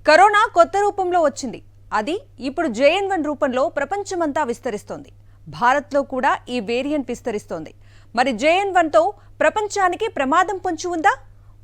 Corona కొత్త రూపంలో వచ్చింది. అది ఇప్పుడు JN1 రూపంలో ప్రపంచమంతా విస్తరిస్తోంది. భారత్లో కూడా ఈ వేరియంట్ విస్తరిస్తోంది. మరి JN1తో ప్రపంచానికి ప్రమాదం పొంచి ఉందా?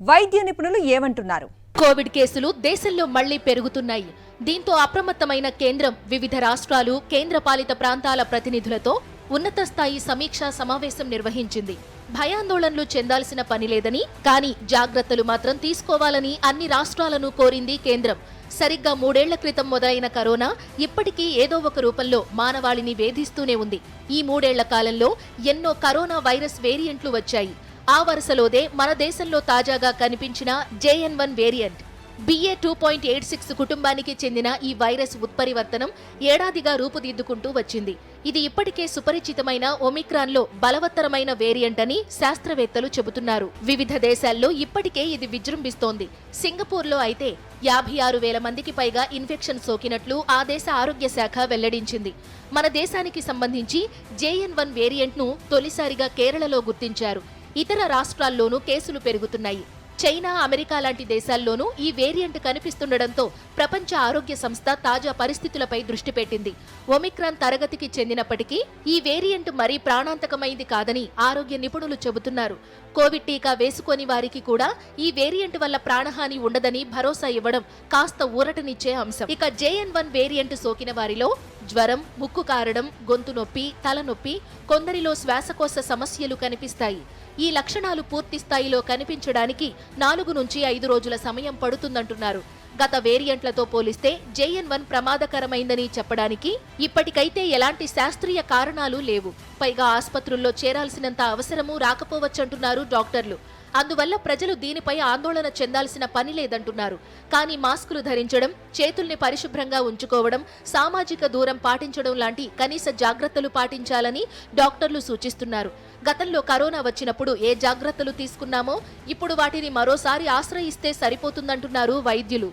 వైద్య నిపుణులు ఏమంటున్నారు? కోవిడ్ కేసులు దేశంలో మళ్లీ పెరుగుతున్నాయి. దీంతో అప్రమత్తమైన కేంద్రం వివిధ రాష్ట్రాలు, కేంద్రపాలిత ప్రాంతాల ప్రతినిధులతో ఉన్నత స్థాయి సమీక్షా సమావేశం నిర్వహించింది. భయాందోళనలు చెందాల్సిన పని లేదని, కానీ జాగ్రత్తలు మాత్రం తీసుకోవాలని అన్ని రాష్ట్రాలను కోరింది కేంద్రం. సరిగ్గా 3 ఏళ్ల క్రితం మొదలైన కరోనా ఇప్పటికీ ఏదో ఒక రూపంలో మానవాళిని వేధిస్తూనే ఉంది. ఈ 3 ఏళ్ల కాలంలో ఎన్నో కరోనా వైరస్ వేరియంట్లు వచ్చాయి. ఆ వరుసలోదే మన దేశంలో తాజాగా కనిపించిన JN1 వేరియంట్. BA.2.86 కుటుంబానికి చెందిన ఈ వైరస్ ఉత్పరివర్తనం ఏడాదిగా రూపుదిద్దుకుంటూ వచ్చింది. ఇది ఇప్పటికే సుపరిచితమైన ఒమిక్రాన్లో బలవత్తరమైన వేరియంట్ అని శాస్త్రవేత్తలు చెబుతున్నారు. వివిధ దేశాల్లో ఇప్పటికే ఇది విజృంభిస్తోంది. సింగపూర్లో అయితే 56,000 మందికి పైగా ఇన్ఫెక్షన్ సోకినట్లు ఆ దేశ ఆరోగ్య శాఖ వెల్లడించింది. మన దేశానికి సంబంధించి JN1 వేరియంట్ను తొలిసారిగా కేరళలో గుర్తించారు. ఇతర రాష్ట్రాల్లోనూ కేసులు పెరుగుతున్నాయి. చైనా, అమెరికా లాంటి దేశాల్లోనూ ఈ వేరియంట్ కనిపిస్తుండటంతో ప్రపంచ ఆరోగ్య సంస్థ తాజా పరిస్థితులపై దృష్టి పెట్టింది. ఒమిక్రాన్ తరగతికి చెందినప్పటికీ ఈ వేరియంట్ మరీ ప్రాణాంతకమైంది కాదని ఆరోగ్య నిపుణులు చెబుతున్నారు. కోవిడ్ టీకా వేసుకొని వారికి కూడా ఈ వేరియంట్ వల్ల ప్రాణహాని ఉండదని భరోసా ఇవ్వడం కాస్త ఊరటనిచ్చే అంశం. ఇక JN1 వేరియంట్ సోకిన వారిలో జ్వరం, ముక్కు కారడం, గొంతు నొప్పి, తలనొప్పి, కొందరిలో శ్వాసకోశ సమస్యలు కనిపిస్తాయి. ఈ లక్షణాలు పూర్తి స్థాయిలో కనిపించడానికి 4 నుంచి 5 రోజుల సమయం పడుతుందంటున్నారు. గత వేరియంట్లతో పోలిస్తే JN1 ప్రమాదకరమైందని చెప్పడానికి ఇప్పటికైతే ఎలాంటి శాస్త్రీయ కారణాలు లేవు. పైగా ఆస్పత్రుల్లో చేరాల్సినంత అవసరమూ రాకపోవచ్చంటున్నారు డాక్టర్లు. అందువల్ల ప్రజలు దీనిపై ఆందోళన చెందాల్సిన పని లేదంటున్నారు. కానీ మాస్కులు ధరించడం, చేతుల్ని పరిశుభ్రంగా ఉంచుకోవడం, సామాజిక దూరం పాటించడం లాంటి కనీస జాగ్రత్తలు పాటించాలని డాక్టర్లు సూచిస్తున్నారు. గతంలో కరోనా వచ్చినప్పుడు ఏ జాగ్రత్తలు తీసుకున్నామో ఇప్పుడు వాటిని మరోసారి ఆశ్రయిస్తే సరిపోతుందంటున్నారు వైద్యులు.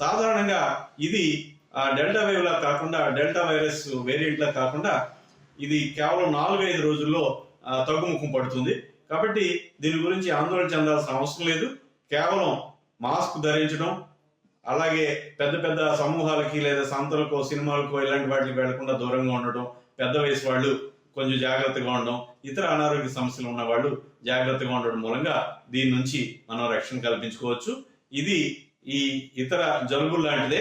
సాధారణంగా ఇది డెల్టా వేవ్ లా కాకుండా, డెల్టా వైరస్ వేరియంట్ లా కాకుండా ఇది కేవలం 4-5 రోజుల్లో తగ్గుముఖం పడుతుంది. కాబట్టి దీని గురించి ఆందోళన చెందాల్సిన అవసరం లేదు. కేవలం మాస్క్ ధరించడం, అలాగే పెద్ద పెద్ద సమూహాలకి లేదా సంతలకో, సినిమాలకో ఇలాంటి వాటికి వెళ్లకుండా దూరంగా ఉండడం, పెద్ద వయసు వాళ్ళు కొంచెం జాగ్రత్తగా ఉండడం, ఇతర అనారోగ్య సమస్యలు ఉన్న వాళ్ళు జాగ్రత్తగా ఉండడం మూలంగా దీని నుంచి మనం రక్షణ కల్పించుకోవచ్చు. ఇది ఈ ఇతర జలుబులు లాంటిదే.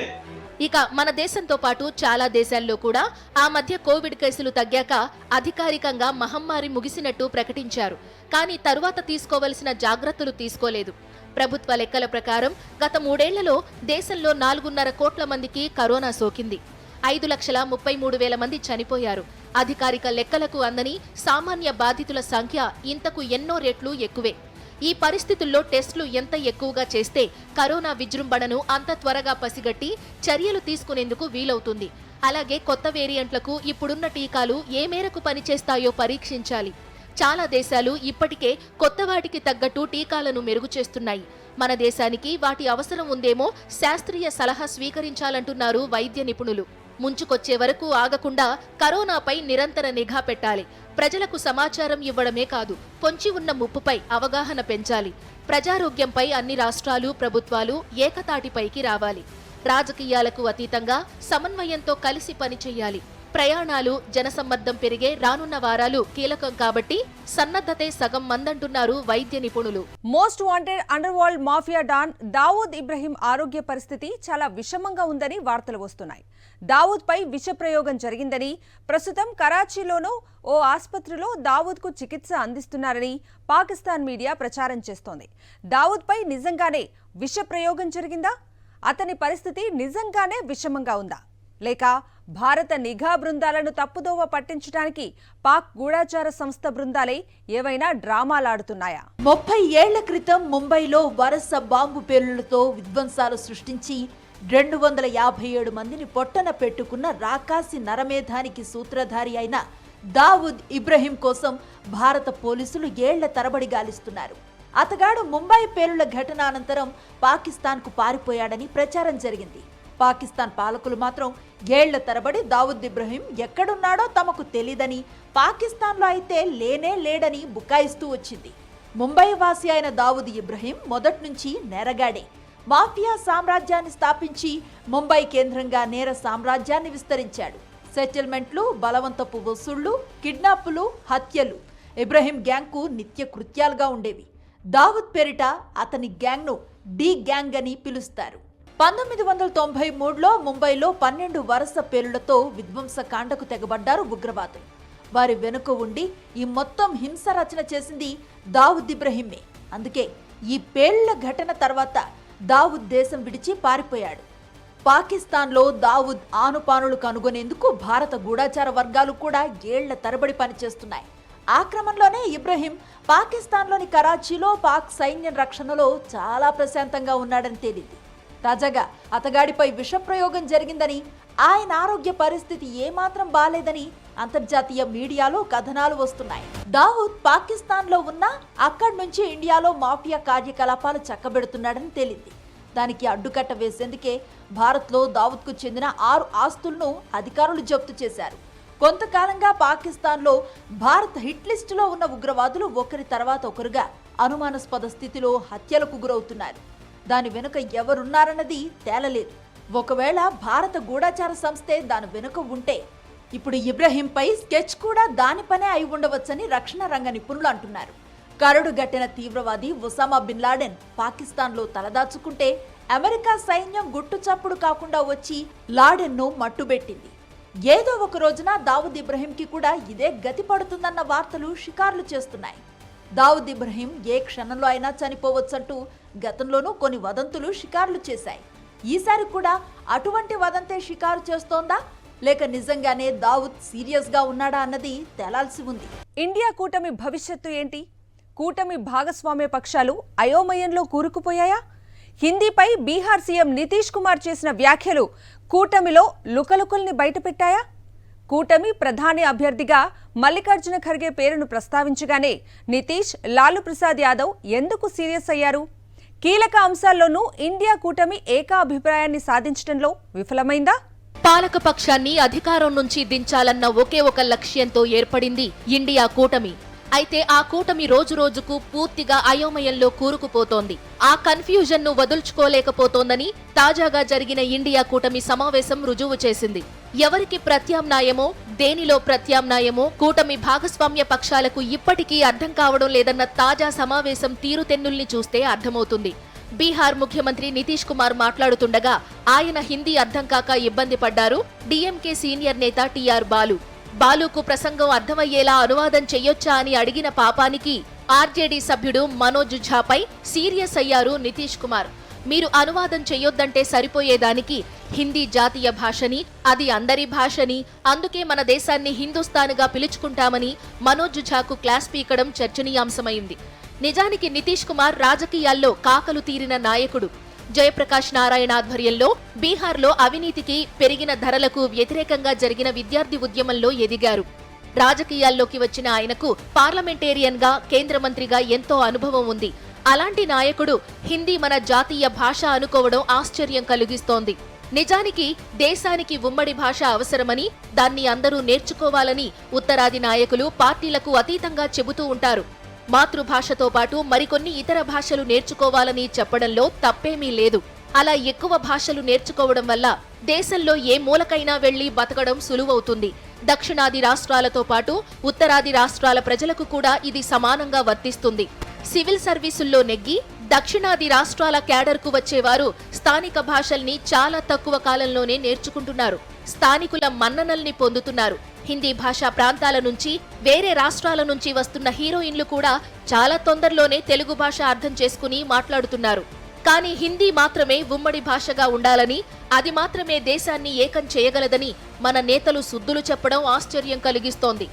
ఇక మన దేశంతో పాటు చాలా దేశాల్లో కూడా ఆ మధ్య కోవిడ్ కేసులు తగ్గాక అధికారికంగా మహమ్మారి ముగిసినట్టు ప్రకటించారు. కానీ తరువాత తీసుకోవలసిన జాగ్రత్తలు తీసుకోలేదు. ప్రభుత్వ లెక్కల ప్రకారం గత 3 ఏళ్లలో దేశంలో 4.5 కోట్ల మందికి కరోనా సోకింది. 5,33,000 మంది చనిపోయారు. అధికారిక లెక్కలకు అందని సామాన్య బాధితుల సంఖ్య ఇంతకు ఎన్నో రెట్లు ఎక్కువే. ఈ పరిస్థితుల్లో టెస్టులు ఎంత ఎక్కువగా చేస్తే కరోనా విజృంభణను అంత త్వరగా పసిగట్టి చర్యలు తీసుకునేందుకు వీలవుతుంది. అలాగే కొత్త వేరియంట్లకు ఇప్పుడున్న టీకాలు ఏ మేరకు పనిచేస్తాయో పరీక్షించాలి. చాలా దేశాలు ఇప్పటికే కొత్త వాటికి తగ్గట్టు టీకాలను మెరుగు చేస్తున్నాయి. మన దేశానికి వాటి అవసరం ఉందేమో శాస్త్రీయ సలహా స్వీకరించాలంటున్నారు వైద్య నిపుణులు. ముంచుకొచ్చే వరకు ఆగకుండా కరోనాపై నిరంతర నిఘా పెట్టాలి. ప్రజలకు సమాచారం ఇవ్వడమే కాదు, పొంచి ఉన్న ముప్పుపై అవగాహన పెంచాలి. ప్రజారోగ్యంపై అన్ని రాష్ట్రాలు, ప్రభుత్వాలు ఏకతాటిపైకి రావాలి. రాజకీయాలకు అతీతంగా సమన్వయంతో కలిసి పనిచేయాలి. ప్రయాణాలు, జనసమ్మర్దం పెరిగే రానున్న వారాలు కీలకం కాబట్టి సన్నద్ధతే సగం మందంటున్నారు వైద్య నిపుణులు. Most wanted underworld mafia don Dawood Ibrahim ఆరోగ్య పరిస్థితి చాలా విషమంగా ఉందని వార్తలు వస్తున్నాయి. దావూద్ పై విష ప్రయోగం జరిగిందని, ప్రస్తుతం కరాచీలోనూ ఓ ఆసుపత్రిలో దావూద్ కు చికిత్స అందిస్తున్నారని పాకిస్తాన్ మీడియా ప్రచారం చేస్తోంది. దావూద్ పై నిజంగానే విష ప్రయోగం జరిగిందా? అతని పరిస్థితి నిజంగానే విషమంగా ఉందా? లేక భారత నిఘా బృందాలను తప్పుదోవ పట్టించడానికి పాక్ గూఢాచార సంస్థ బృందాలే ఏవైనా డ్రామాలాడుతున్నాయా? 30 ఏళ్ల క్రితం ముంబైలో వరుస బాంబు పేలుళ్లతో విధ్వంసాలు సృష్టించి 257 మందిని పొట్టన పెట్టుకున్న రాకాసి నరమేధానికి సూత్రధారి అయిన దావూద్ ఇబ్రహీం కోసం భారత పోలీసులు ఏళ్ల తరబడి గాలిస్తున్నారు. అతగాడు ముంబై పేలుళ్ల ఘటన అనంతరం పాకిస్తాన్కు పారిపోయాడని ప్రచారం జరిగింది. పాకిస్తాన్ పాలకులు మాత్రం ఏళ్ల తరబడి దావూద్ ఇబ్రహీం ఎక్కడున్నాడో తమకు తెలీదని, పాకిస్తాన్లో అయితే లేనే లేడని బుకాయిస్తూ వచ్చింది. ముంబై వాసి అయిన దావూద్ ఇబ్రహీం మొదట్నుంచి నేరగాడే. మాఫియా సామ్రాజ్యాన్ని స్థాపించి ముంబై కేంద్రంగా నేర సామ్రాజ్యాన్ని విస్తరించాడు. సెటిల్మెంట్లు, బలవంతపు వసూళ్లు, కిడ్నాపులు, హత్యలు ఇబ్రహీం గ్యాంగ్కు నిత్య కృత్యాలుగా ఉండేవి. దావూద్ పేరిట అతని గ్యాంగ్ను డి గ్యాంగ్ అని పిలుస్తారు. 1993లో ముంబైలో 12 వరుస పేలులతో విధ్వంసకాండకు తెగబడ్డారు ఉగ్రవాదులు. వారి వెనుక ఉండి ఈ మొత్తం హింస రచన చేసింది దావూద్ ఇబ్రహీమే. అందుకే ఈ పేలుళ్ల ఘటన తర్వాత దావూద్ దేశం విడిచి పారిపోయాడు. పాకిస్తాన్లో దావూద్ ఆనుపానులు కనుగొనేందుకు భారత గూఢచార వర్గాలు కూడా ఏళ్ల తరబడి పనిచేస్తున్నాయి. ఆ క్రమంలోనే ఇబ్రహీం పాకిస్తాన్లోని కరాచీలో పాక్ సైన్యం రక్షణలో చాలా ప్రశాంతంగా ఉన్నాడని తేలింది. తాజాగా అతగాడిపై విషప్రయోగం జరిగిందని, ఆయన ఆరోగ్య పరిస్థితి ఏమాత్రం బాలేదని అంతర్జాతీయ మీడియాలో కథనాలు వస్తున్నాయి. దావూద్ పాకిస్తాన్లో ఉన్నా అక్కడి నుంచి ఇండియాలో మాఫియా కార్యకలాపాలు చక్కబెడుతున్నాడని తేలింది. దానికి అడ్డుకట్ట వేసేందుకే భారత్లో దావూద్కు చెందిన 6 ఆస్తులను అధికారులు జప్తు చేశారు. కొంతకాలంగా పాకిస్తాన్లో భారత్ హిట్ లిస్టులో ఉన్న ఉగ్రవాదులు ఒకరి తర్వాత ఒకరుగా అనుమానాస్పద స్థితిలో హత్యలకు గురవుతున్నారు. దాని వెనుక ఎవరున్నారన్నది తేలలేదు. ఒకవేళ భారత గూఢచార సంస్థే దాని వెనుక ఉంటే ఇప్పుడు ఇబ్రహీంపై స్కెచ్ కూడా దాని పనే అయి ఉండవచ్చని రక్షణ రంగ నిపుణులు అంటున్నారు. కరడుగట్టిన తీవ్రవాది ఒసామా బిన్ లాడెన్ పాకిస్తాన్లో తలదాచుకుంటే అమెరికా సైన్యం గుట్టు చప్పుడు కాకుండా వచ్చి లాడెన్ను మట్టుబెట్టింది. ఏదో ఒక రోజున దావూద్ ఇబ్రహీంకి కూడా ఇదే గతి పడుతుందన్న వార్తలు షికార్లు చేస్తున్నాయి. దావూద్ ఇబ్రహీం ఏ క్షణంలో అయినా చనిపోవచ్చంటూ గతంలోనూ కొన్ని వదంతులు షికార్లు చేశాయి. ఈసారి కూడా అటువంటి వదంతే షికారు చేస్తోందా, లేక నిజంగానే దావూద్ సీరియస్గా ఉన్నాడా అన్నది తేలాల్సి ఉంది. ఇండియా కూటమి భవిష్యత్తు ఏంటి? కూటమి భాగస్వామ్య పక్షాలు అయోమయంలో కూరుకుపోయాయా? హిందీపై బీహార్ సీఎం నితీష్ కుమార్ చేసిన వ్యాఖ్యలు కూటమిలో లుకలుకల్ని బయటపెట్టాయా? కూటమి ప్రధాని అభ్యర్థిగా మల్లికార్జున ఖర్గే పేరును ప్రస్తావించగానే నితీష్, లాలూ ప్రసాద్ యాదవ్ ఎందుకు సీరియస్ అయ్యారు? కీలక అంశాల్లోనూ ఇండియా కూటమి ఏకాభిప్రాయాన్ని సాధించడంలో విఫలమైందా? పాలకపక్షాన్ని అధికారం నుంచి దించాలన్న ఒకే ఒక లక్ష్యంతో ఏర్పడింది ఇండియా కూటమి. అయితే ఆ కూటమి రోజురోజుకు పూర్తిగా అయోమయంలో కూరుకుపోతోంది. ఆ కన్ఫ్యూజన్ ను వదుల్చుకోలేకపోతోందని తాజాగా జరిగిన ఇండియా కూటమి సమావేశం రుజువు చేసింది. ఎవరికి ప్రత్యామ్నాయమో, దేనిలో ప్రత్యామ్నాయమో కూటమి భాగస్వామ్య పక్షాలకు ఇప్పటికీ అర్థం కావడం లేదన్న తాజా సమావేశం తీరుతెన్నుల్ని చూస్తే అర్థమవుతుంది. బీహార్ ముఖ్యమంత్రి నితీష్ కుమార్ మాట్లాడుతుండగా ఆయన హిందీ అర్థం కాక ఇబ్బంది పడ్డారు డీఎంకే సీనియర్ నేత టీఆర్ బాలు. బాలుకు ప్రసంగం అర్థమయ్యేలా అనువాదం చెయ్యొచ్చా అని అడిగిన పాపానికి ఆర్జేడీ సభ్యుడు మనోజ్ ఝాపై సీరియస్ అయ్యారు నితీష్ కుమార్. మీరు అనువాదం చెయ్యొద్దంటే సరిపోయేదానికి హిందీ జాతీయ భాషని, అది అందరి భాషని, అందుకే మన దేశాన్ని హిందుస్థాన్గా పిలుచుకుంటామని మనోజ్ ఝాకు క్లాస్ పీకడం చర్చనీయాంశమైంది. నిజానికి నితీష్ కుమార్ రాజకీయాల్లో కాకలు తీరిన నాయకుడు. జయప్రకాష్ నారాయణ ఆధ్వర్యంలో బీహార్లో అవినీతికి, పెరిగిన ధరలకు వ్యతిరేకంగా జరిగిన విద్యార్థి ఉద్యమంలో ఎదిగారు. రాజకీయాల్లోకి వచ్చిన ఆయనకు పార్లమెంటేరియన్ గా, కేంద్ర మంత్రిగా ఎంతో అనుభవం ఉంది. అలాంటి నాయకుడు హిందీ మన జాతీయ భాష అనుకోవడం ఆశ్చర్యం కలిగిస్తోంది. నిజానికి దేశానికి ఉమ్మడి భాష అవసరమని, దాన్ని అందరూ నేర్చుకోవాలని ఉత్తరాది నాయకులు పార్టీలకు అతీతంగా చెబుతూ ఉంటారు. మాతృభాషతో పాటు మరికొన్ని ఇతర భాషలు నేర్చుకోవాలని చెప్పడంలో తప్పేమీ లేదు. అలా ఎక్కువ భాషలు నేర్చుకోవడం వల్ల దేశంలో ఏ మూలకైనా వెళ్లి బతకడం సులువవుతుంది. దక్షిణాది రాష్ట్రాలతో పాటు ఉత్తరాది రాష్ట్రాల ప్రజలకు కూడా ఇది సమానంగా వర్తిస్తుంది. సివిల్ సర్వీసుల్లో నెగ్గి దక్షిణాది రాష్ట్రాల క్యాడర్కు వచ్చేవారు స్థానిక భాషల్ని చాలా తక్కువ కాలంలోనే నేర్చుకుంటున్నారు. స్థానికుల మన్ననల్ని పొందుతున్నారు. హిందీ భాషా ప్రాంతాల నుంచి, వేరే రాష్ట్రాల నుంచి వస్తున్న హీరోయిన్లు కూడా చాలా తొందరలోనే తెలుగు భాష అర్థం చేసుకుని మాట్లాడుతున్నారు. కానీ హిందీ మాత్రమే ఉమ్మడి భాషగా ఉండాలని, అది మాత్రమే దేశాన్ని ఏకం చేయగలదని మన నేతలు సుద్దులు చెప్పడం ఆశ్చర్యం కలిగిస్తోంది.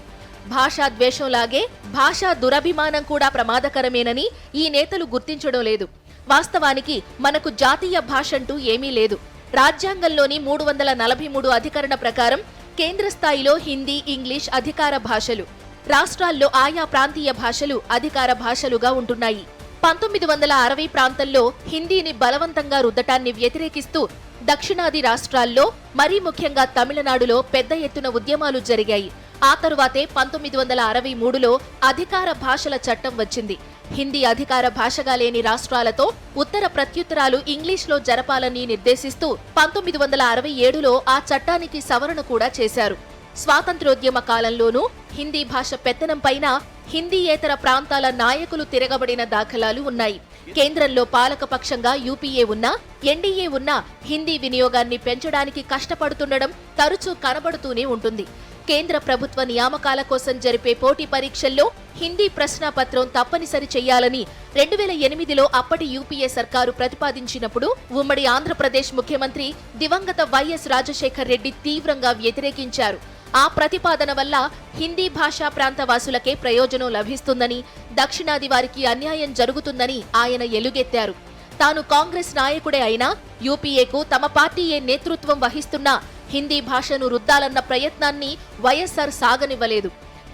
భాషా ద్వేషంలాగే భాషా దురభిమానం కూడా ప్రమాదకరమేనని ఈ నేతలు గుర్తించడం లేదు. వాస్తవానికి మనకు జాతీయ భాషంటూ ఏమీ లేదు. రాజ్యాంగంలోని 343 అధికరణ ప్రకారం కేంద్ర స్థాయిలో హిందీ, ఇంగ్లీష్ అధికార భాషలు, రాష్ట్రాల్లో ఆయా ప్రాంతీయ భాషలు అధికార భాషలుగా ఉంటున్నాయి. 1960 ప్రాంతంలో హిందీని బలవంతంగా రుద్దటాన్ని వ్యతిరేకిస్తూ దక్షిణాది రాష్ట్రాల్లో, మరీ ముఖ్యంగా తమిళనాడులో పెద్ద ఎత్తున ఉద్యమాలు జరిగాయి. ఆ తరువాతే 1963లో అధికార భాషల చట్టం వచ్చింది. హిందీ అధికార భాషగా లేని రాష్ట్రాలతో ఉత్తర ప్రత్యుత్తరాలు ఇంగ్లీష్లో జరపాలని నిర్దేశిస్తూ 1967లో ఆ చట్టానికి సవరణ కూడా చేశారు. స్వాతంత్ర్యోద్యమ కాలంలోనూ హిందీ భాష పెత్తనంపైన హిందీయేతర ప్రాంతాల నాయకులు తిరగబడిన దాఖలాలు ఉన్నాయి. కేంద్రంలో పాలకపక్షంగా యూపీఏ ఉన్నా, ఎన్డీఏ ఉన్నా హిందీ వినియోగాన్ని పెంచడానికి కష్టపడుతుండడం తరచూ కనబడుతూనే ఉంటుంది. కేంద్ర ప్రభుత్వ నియామకాల కోసం జరిపే పోటీ పరీక్షల్లో హిందీ ప్రశ్నాపత్రం తప్పనిసరి చేయాలని 2008లో అప్పటి యూపీఏ సర్కారు ప్రతిపాదించినప్పుడు ఉమ్మడి ఆంధ్రప్రదేశ్ ముఖ్యమంత్రి దివంగత వైఎస్ రాజశేఖర్ రెడ్డి తీవ్రంగా వ్యతిరేకించారు. ఆ ప్రతిపాదన వల్ల హిందీ భాషా ప్రాంత వాసులకే ప్రయోజనం లభిస్తుందని, దక్షిణాది వారికి అన్యాయం జరుగుతుందని ఆయన ఎలుగెత్తారు. తాను కాంగ్రెస్ నాయకుడే అయినా యూపీఏకు తమ పార్టీయే నేతృత్వం వహిస్తున్నా హిందీ భాషను రుద్దాలన్న ప్రయత్నాన్ని వైఎస్ఆర్ సాగనివ్వలేదు.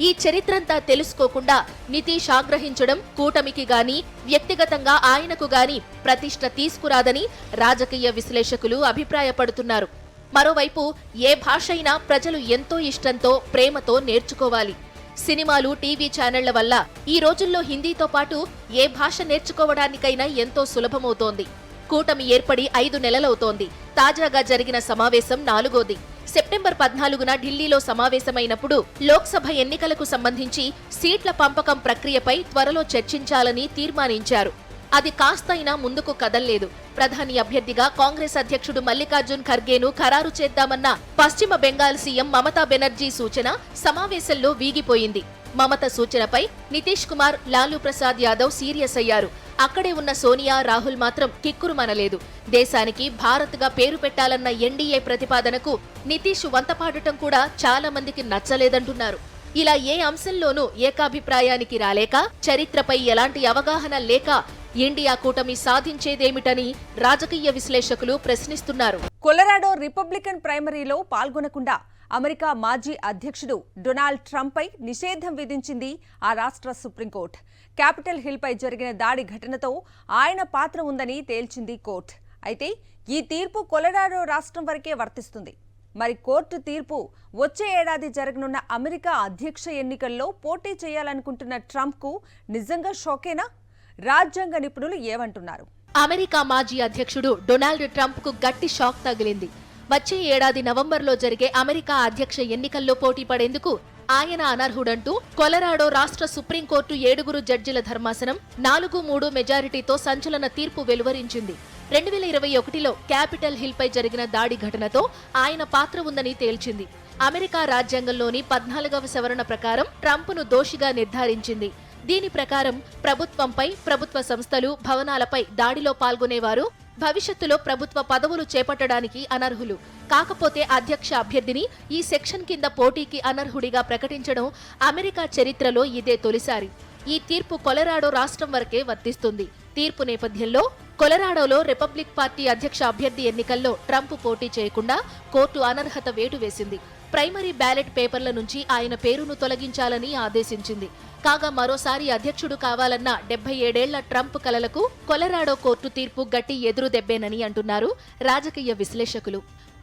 ఈ చరిత్రంతా తెలుసుకోకుండా నితీష్ ఆగ్రహించడం కూటమికి గాని, వ్యక్తిగతంగా ఆయనకు గాని ప్రతిష్ట తీసుకురాదని రాజకీయ విశ్లేషకులు అభిప్రాయపడుతున్నారు. మరోవైపు ఏ భాష అయినా ప్రజలు ఎంతో ఇష్టంతో, ప్రేమతో నేర్చుకోవాలి. సినిమాలు, టీవీ ఛానళ్ల వల్ల ఈ రోజుల్లో హిందీతో పాటు ఏ భాష నేర్చుకోవడానికైనా ఎంతో సులభమవుతోంది. కూటమి ఏర్పడి 5 నెలలవుతోంది. తాజాగా జరిగిన సమావేశం 4వది. సెప్టెంబర్ 14న ఢిల్లీలో సమావేశమైనప్పుడు లోక్సభ ఎన్నికలకు సంబంధించి సీట్ల పంపకం ప్రక్రియపై త్వరలో చర్చించాలని తీర్మానించారు. అది కాస్తైనా ముందుకు కదల్లేదు. ప్రధాని అభ్యర్థిగా కాంగ్రెస్ అధ్యక్షుడు మల్లికార్జున్ ఖర్గేను ఖరారు చేద్దామన్న పశ్చిమ బెంగాల్ సీఎం మమతా బెనర్జీ సూచన సమావేశంలో వీగిపోయింది. మమత సూచనపై నితీష్ కుమార్, లాలూ ప్రసాద్ యాదవ్ సీరియస్ అయ్యారు. అక్కడే ఉన్న సోనియా, రాహుల్ మాత్రం కిక్కురుమనలేదు. దేశానికి భారత్గా పేరు పెట్టాలన్న ఎన్డీఏ ప్రతిపాదనకు నితీష్ వంతపాడటం కూడా చాలా మందికి నచ్చలేదంటున్నారు. ఇలా ఏ అంశంలోనూ ఏకాభిప్రాయానికి రాలేక, చరిత్రపై ఎలాంటి అవగాహన లేక ఇండియా కూటమి సాధించేదేమిటని రాజకీయ విశ్లేషకులు ప్రశ్నిస్తున్నారు. కొలరాడో రిపబ్లికన్ ప్రైమరీలో పాల్గొనకుండా అమెరికా మాజీ అధ్యక్షుడు డొనాల్డ్ ట్రంప్పై నిషేధం విధించింది ఆ రాష్ట్ర సుప్రీంకోర్టు. క్యాపిటల్ హిల్పై జరిగిన దాడి ఘటనతో ఆయన పాత్ర ఉందని తేల్చింది కోర్టు. అయితే ఈ తీర్పు కొలరాడో రాష్ట్రం వరకే వర్తిస్తుంది. మరి కోర్టు తీర్పు వచ్చే ఏడాది జరగనున్న అమెరికా అధ్యక్ష ఎన్నికల్లో పోటీ చేయాలనుకుంటున్న ట్రంప్కు నిజంగా షాకేనా? రాజ్యాంగ నిపుణులు ఏమంటున్నారు? అమెరికా మాజీ అధ్యక్షుడు డొనాల్డ్ ట్రంప్కు గట్టి షాక్ తగిలింది. వచ్చే ఏడాది నవంబర్లో జరిగే అమెరికా అధ్యక్ష ఎన్నికల్లో పోటీ పడేందుకు ఆయన అనర్హుడంటూ కొలరాడో రాష్ట్ర సుప్రీంకోర్టు 7 జడ్జిల ధర్మాసనం 4-3 మెజారిటీతో సంచలన తీర్పు వెలువరించింది. 2021లో క్యాపిటల్ హిల్పై జరిగిన దాడి ఘటనతో ఆయన పాత్ర ఉందని తేల్చింది. అమెరికా రాజ్యాంగంలోని 14వ సవరణ ప్రకారం ట్రంప్ను దోషిగా నిర్ధారించింది. దీని ప్రకారం ప్రభుత్వంపై, ప్రభుత్వ సంస్థలు, భవనాలపై దాడిలో పాల్గొనేవారు భవిష్యత్తులో ప్రభుత్వ పదవులు చేపట్టడానికి అనర్హులు. కాకపోతే అధ్యక్ష అభ్యర్థిని ఈ సెక్షన్ కింద పోటీకి అనర్హుడిగా ప్రకటించడం అమెరికా చరిత్రలో ఇదే తొలిసారి. ఈ తీర్పు కొలరాడో రాష్ట్రం వరకే వర్తిస్తుంది. తీర్పు నేపథ్యంలో కొలరాడోలో రిపబ్లిక్ పార్టీ అధ్యక్ష అభ్యర్థి ఎన్నికల్లో ట్రంప్ పోటీ చేయకుండా కోర్టు అనర్హత వేటు వేసింది. ప్రైమరీ బ్యాలెట్ పేపర్ల నుంచి ఆయన పేరును తొలగించాలని ఆదేశించింది. కాగా మరోసారి అధ్యక్షుడు కావాలన్న 77 ఏళ్ల ట్రంప్ కలలకు కొలరాడో కోర్టు తీర్పు గట్టి ఎదురు దెబ్బేనని అంటున్నారు రాజకీయ విశ్లేషకులు.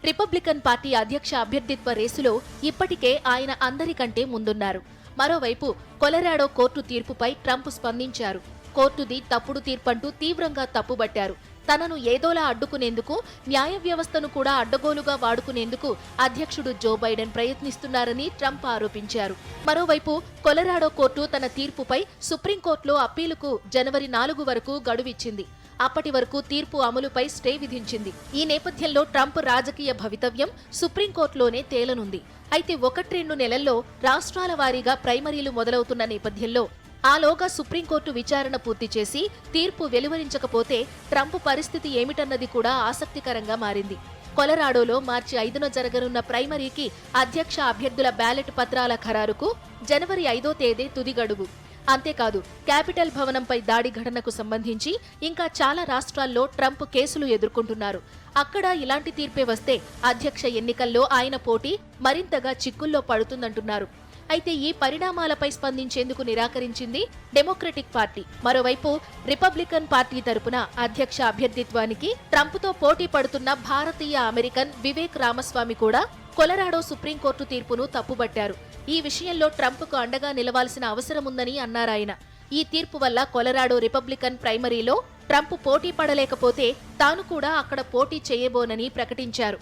రిపబ్లికన్ పార్టీ అధ్యక్ష అభ్యర్థిత్వ రేసులో ఇప్పటికే ఆయన అందరికంటే ముందున్నారు. మరోవైపు కొలరాడో కోర్టు తీర్పుపై ట్రంప్ స్పందించారు. కోర్టుది తప్పుడు తీర్పంటూ తీవ్రంగా తప్పుబట్టారు. తనను ఏదోలా అడ్డుకునేందుకు, న్యాయ వ్యవస్థను కూడా అడ్డగోలుగా వాడుకునేందుకు అధ్యక్షుడు జో బైడెన్ ప్రయత్నిస్తున్నారని ట్రంప్ ఆరోపించారు. మరోవైపు కొలరాడో కోర్టు తన తీర్పుపై సుప్రీంకోర్టులో అప్పీలుకు జనవరి 4 వరకు గడువిచ్చింది. అప్పటి వరకు తీర్పు అమలుపై స్టే విధించింది. ఈ నేపథ్యంలో ట్రంప్ రాజకీయ భవితవ్యం సుప్రీంకోర్టులోనే తేలనుంది. అయితే 1-2 నెలల్లో రాష్ట్రాల వారీగా ప్రైమరీలు మొదలవుతున్న నేపథ్యంలో ఆలోగా సుప్రీంకోర్టు విచారణ పూర్తి చేసి తీర్పు వెలువరించకపోతే ట్రంప్ పరిస్థితి ఏమిటన్నది కూడా ఆసక్తికరంగా మారింది. కొలరాడోలో మార్చి 5న జరగనున్న ప్రైమరీకి అధ్యక్ష అభ్యర్థుల బ్యాలెట్ పత్రాల ఖరారుకు జనవరి 5వ తేదీ తుది గడువు. అంతేకాదు, క్యాపిటల్ భవనంపై దాడి ఘటనకు సంబంధించి ఇంకా చాలా రాష్ట్రాల్లో ట్రంప్ కేసులు ఎదుర్కొంటున్నారు. అక్కడ ఇలాంటి తీర్పే వస్తే అధ్యక్ష ఎన్నికల్లో ఆయన పోటీ మరింతగా చిక్కుల్లో పడుతుందంటున్నారు. అయితే ఈ పరిణామాలపై స్పందించేందుకు నిరాకరించింది డెమోక్రటిక్ పార్టీ. మరోవైపు రిపబ్లికన్ పార్టీ తరపున అధ్యక్ష అభ్యర్థిత్వానికి ట్రంప్తో పోటీ పడుతున్న భారతీయ అమెరికన్ వివేక్ రామస్వామి కూడా కొలరాడో సుప్రీంకోర్టు తీర్పును తప్పుబట్టారు. ఈ విషయంలో ట్రంప్కు అండగా నిలవాల్సిన అవసరముందని అన్నారాయన. ఈ తీర్పు వల్ల కొలరాడో రిపబ్లికన్ ప్రైమరీలో ట్రంప్ పోటీ పడలేకపోతే తాను కూడా అక్కడ పోటీ చేయబోనని ప్రకటించారు.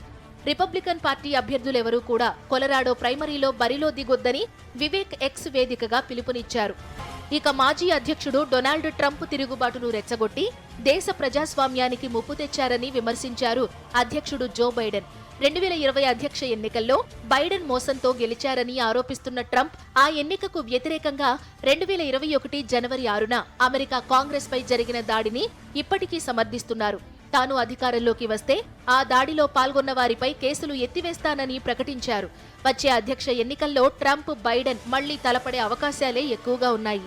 రిపబ్లికన్ పార్టీ అభ్యర్థులెవరూ కూడా కొలరాడో ప్రైమరీలో బరిలో దిగొద్దని వివేక్ ఎక్స్ వేదికగా పిలుపునిచ్చారు. ఇక మాజీ అధ్యక్షుడు డొనాల్డ్ ట్రంప్ తిరుగుబాటును రెచ్చగొట్టి దేశ ప్రజాస్వామ్యానికి ముప్పు తెచ్చారని విమర్శించారు అధ్యక్షుడు జో బైడెన్. 2020 అధ్యక్ష ఎన్నికల్లో బైడెన్ మోసంతో గెలిచారని ఆరోపిస్తున్న ట్రంప్ ఆ ఎన్నికకు వ్యతిరేకంగా 2021 జనవరి 6న అమెరికా కాంగ్రెస్ పై జరిగిన దాడిని ఇప్పటికీ సమర్థిస్తున్నారు. తాను అధికారంలోకి వస్తే ఆ దాడిలో పాల్గొన్న వారిపై కేసులు ఎత్తివేస్తానని ప్రకటించారు. వచ్చే అధ్యక్ష ఎన్నికల్లో ట్రంప్ బైడెన్ మళ్లీ తలపడే అవకాశాలే ఎక్కువగా ఉన్నాయి.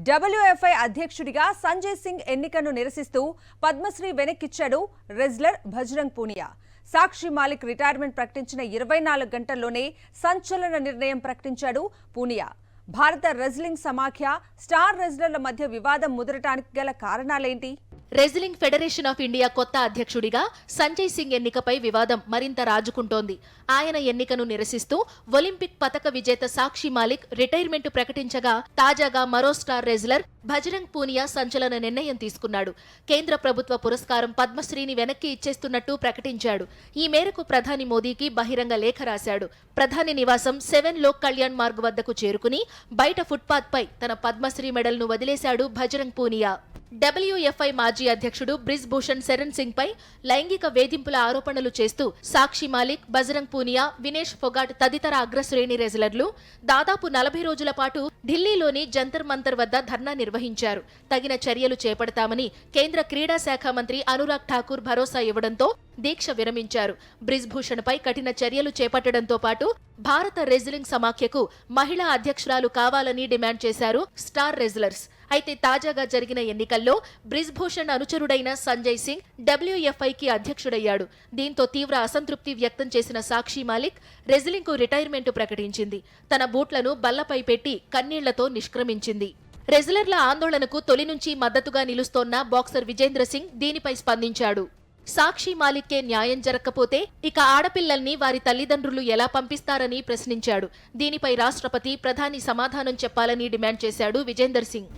WFI అధ్యక్షుడిగా సంజయ్ సింగ్ ఎన్నికను నిరసిస్తూ పద్మశ్రీ వెనక్కిచ్చాడు రెజ్లర్ బజరంగ్ పూనియా. సాక్షి మాలిక్ రిటైర్మెంట్ ప్రకటించిన 24 గంటల్లోనే సంచలన నిర్ణయం ప్రకటించాడు పూనియా. భారత రెజ్లింగ్ సమాఖ్య స్టార్ రెజ్లర్ల మధ్య వివాదం ముదరటానికి గల కారణాలేంటి? రెజ్లింగ్ ఫెడరేషన్ ఆఫ్ ఇండియా కొత్త అధ్యక్షుడిగా సంజయ్ సింగ్ ఎన్నికపై వివాదం మరింత రాజుకుంటోంది. ఆయన ఎన్నికను నిరసిస్తూ ఒలింపిక్ పతక విజేత సాక్షి మాలిక్ రిటైర్మెంట్ ప్రకటించగా తాజాగా మరో స్టార్ రెజ్లర్ బజరంగ్ పూనియా సంచలన నిర్ణయం తీసుకున్నాడు. కేంద్ర ప్రభుత్వ పురస్కారం పద్మశ్రీని వెనక్కి ఇచ్చేస్తున్నట్టు ప్రకటించాడు. ఈ మేరకు ప్రధాని మోదీకి బహిరంగ లేఖ రాశాడు. ప్రధాని నివాసం 7 లోక్ కళ్యాణ్ మార్గ్ వద్దకు చేరుకుని బయట ఫుట్పాత్ పై తన పద్మశ్రీ మెడల్ను వదిలేశాడు బజరంగ్ పూనియా. WFI మాజీ అధ్యక్షుడు బ్రిజ్ భూషణ్ శరణ్ సింగ్ పై లైంగిక వేధింపుల ఆరోపణలు చేస్తూ సాక్షి మాలిక్, బజరంగ్ పూనియా, వినేష్ ఫొగాట్ తదితర అగ్రశ్రేణి రెజ్లర్లు దాదాపు 40 రోజుల పాటు ఢిల్లీలోని జంతర్ మంతర్ వద్ద ధర్నా నిర్వహించారు. తగిన చర్యలు చేపడతామని కేంద్ర క్రీడా శాఖ మంత్రి అనురాగ్ ఠాకూర్ భరోసా ఇవ్వడంతో దీక్ష విరమించారు. బ్రిజ్ భూషణ్ పై కఠిన చర్యలు చేపట్టడంతో పాటు భారత రెజ్లింగ్ సమాఖ్యకు మహిళా అధ్యక్షురాలు కావాలని డిమాండ్ చేశారు స్టార్ రెజ్లర్స్. అయితే తాజాగా జరిగిన ఎన్నికల్లో బ్రిజ్ భూషణ్ అనుచరుడైన సంజయ్ సింగ్ WFIకి అధ్యక్షుడయ్యాడు. దీంతో తీవ్ర అసంతృప్తి వ్యక్తం చేసిన సాక్షి మాలిక్ రెజ్లింగ్కు రిటైర్మెంట్ ప్రకటించింది. తన బూట్లను బల్లపై పెట్టి కన్నీళ్లతో నిష్క్రమించింది. రెజ్లర్ల ఆందోళనకు తొలి నుంచి మద్దతుగా నిలుస్తోన్న బాక్సర్ విజేంద్ర సింగ్ దీనిపై స్పందించాడు. సాక్షి మాలిక్కే న్యాయం జరగకపోతే ఇక ఆడపిల్లల్ని వారి తల్లిదండ్రులు ఎలా పంపిస్తారని ప్రశ్నించాడు. దీనిపై రాష్ట్రపతి, ప్రధాని సమాధానం చెప్పాలని డిమాండ్ చేశాడు విజేందర్ సింగ్.